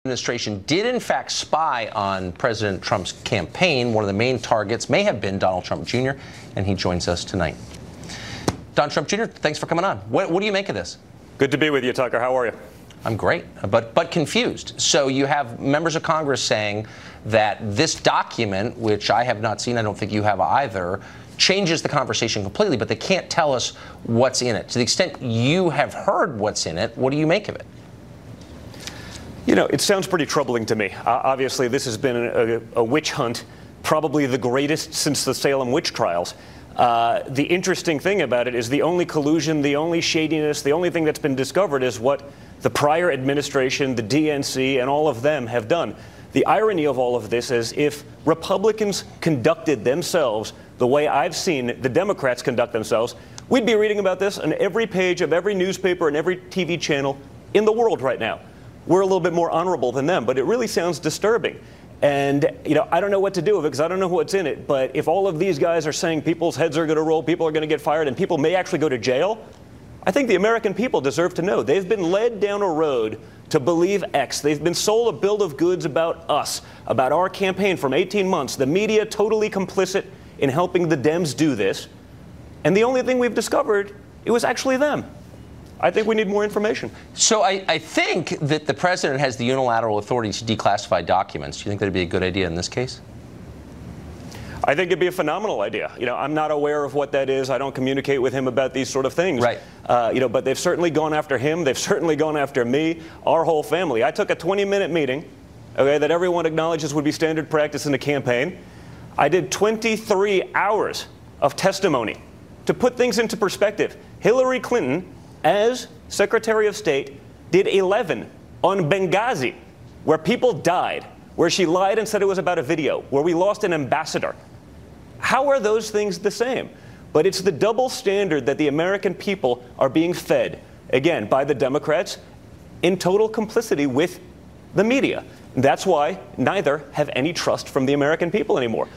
Administration did in fact spy on President Trump's campaign. One of the main targets may have been Donald Trump Jr., and he joins us tonight. Donald Trump Jr., thanks for coming on. What do you make of this? Good to be with you, Tucker. How are you? I'm great, but confused. So you have members of Congress saying that this document, which I have not seen, I don't think you have either, changes the conversation completely, but they can't tell us what's in it. To the extent you have heard what's in it, what do you make of it? You know, it sounds pretty troubling to me. Obviously, this has been a witch hunt, probably the greatest since the Salem witch trials. The interesting thing about it is the only collusion, the only shadiness, the only thing that's been discovered is what the prior administration, the DNC, and all of them have done. The irony of all of this is if Republicans conducted themselves the way I've seen the Democrats conduct themselves, we'd be reading about this on every page of every newspaper and every TV channel in the world right now. We're a little bit more honorable than them, but it really sounds disturbing. And, you know, I don't know what to do with it because I don't know what's in it. But if all of these guys are saying people's heads are going to roll, people are going to get fired, and people may actually go to jail, I think the American people deserve to know. They've been led down a road to believe X. They've been sold a bill of goods about us, about our campaign from 18 months. The media totally complicit in helping the Dems do this. And the only thing we've discovered, it was actually them. I think we need more information. So I think that the president has the unilateral authority to declassify documents. Do you think that would be a good idea in this case? I think it'd be a phenomenal idea. You know, I'm not aware of what that is. I don't communicate with him about these sort of things. Right. You know, but they've certainly gone after him. They've certainly gone after me, our whole family. I took a 20-minute meeting, okay, that everyone acknowledges would be standard practice in a campaign. I did 23 hours of testimony. To put things into perspective, Hillary Clinton, as Secretary of State, did 11 on Benghazi, where people died, where she lied and said it was about a video, where we lost an ambassador. How are those things the same? But it's the double standard that the American people are being fed, again, by the Democrats, in total complicity with the media. That's why neither have any trust from the American people anymore.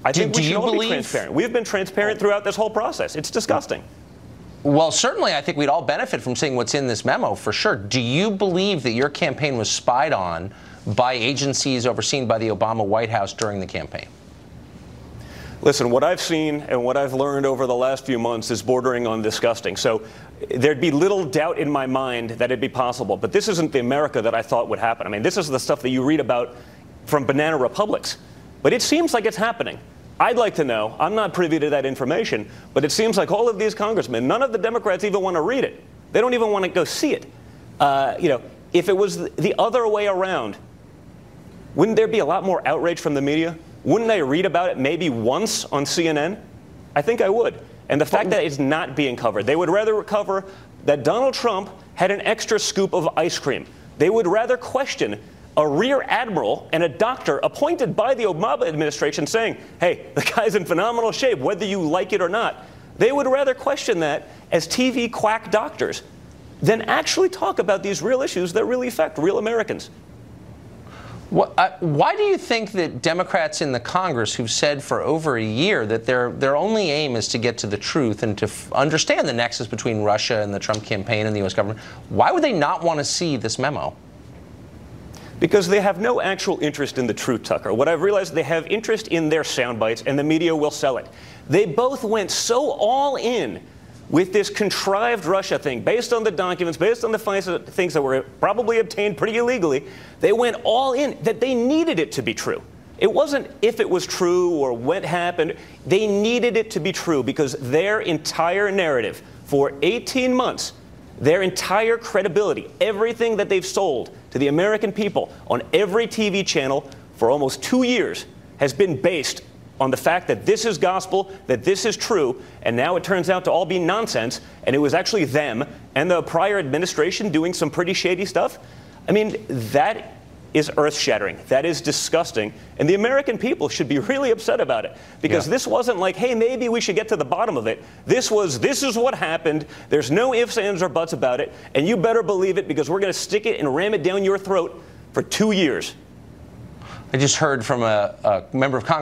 I think we should all be transparent. We've been transparent throughout this whole process. It's disgusting. Well, certainly, I think we'd all benefit from seeing what's in this memo, for sure. Do you believe that your campaign was spied on by agencies overseen by the Obama White House during the campaign? Listen, what I've seen and what I've learned over the last few months is bordering on disgusting. So there'd be little doubt in my mind that it'd be possible. But this isn't the America that I thought would happen. I mean, this is the stuff that you read about from banana republics. But it seems like it's happening. I'd like to know. I'm not privy to that information, but it seems like all of these congressmen, none of the Democrats even want to read it. They don't even want to go see it. You know, if it was the other way around, wouldn't there be a lot more outrage from the media? Wouldn't I read about it maybe once on CNN? I think I would. And the fact that it's not being covered, they would rather cover that Donald Trump had an extra scoop of ice cream. They would rather question a rear admiral and a doctor appointed by the Obama administration saying, hey, the guy's in phenomenal shape, whether you like it or not. They would rather question that as TV quack doctors than actually talk about these real issues that really affect real Americans. Why do you think that Democrats in the Congress who've said for over a year that their only aim is to get to the truth and to understand the nexus between Russia and the Trump campaign and the U.S. government, why would they not want to see this memo? Because they have no actual interest in the truth, Tucker. What I've realized, they have interest in their sound bites, and the media will sell it. They both went so all in with this contrived Russia thing, based on the documents, based on the FISA things that were probably obtained pretty illegally. They went all in that they needed it to be true. It wasn't if it was true or what happened. They needed it to be true because their entire narrative for 18 months, their entire credibility, everything that they've sold to the American people on every TV channel for almost 2 years has been based on the fact that this is gospel, that this is true, and now it turns out to all be nonsense, and it was actually them and the prior administration doing some pretty shady stuff. I mean, that is earth-shattering. That is disgusting. And the American people should be really upset about it. Because this wasn't like, hey, maybe we should get to the bottom of it. This is what happened. There's no ifs, ands, or buts about it. And you better believe it because we're going to stick it and ram it down your throat for 2 years. I just heard from a member of Congress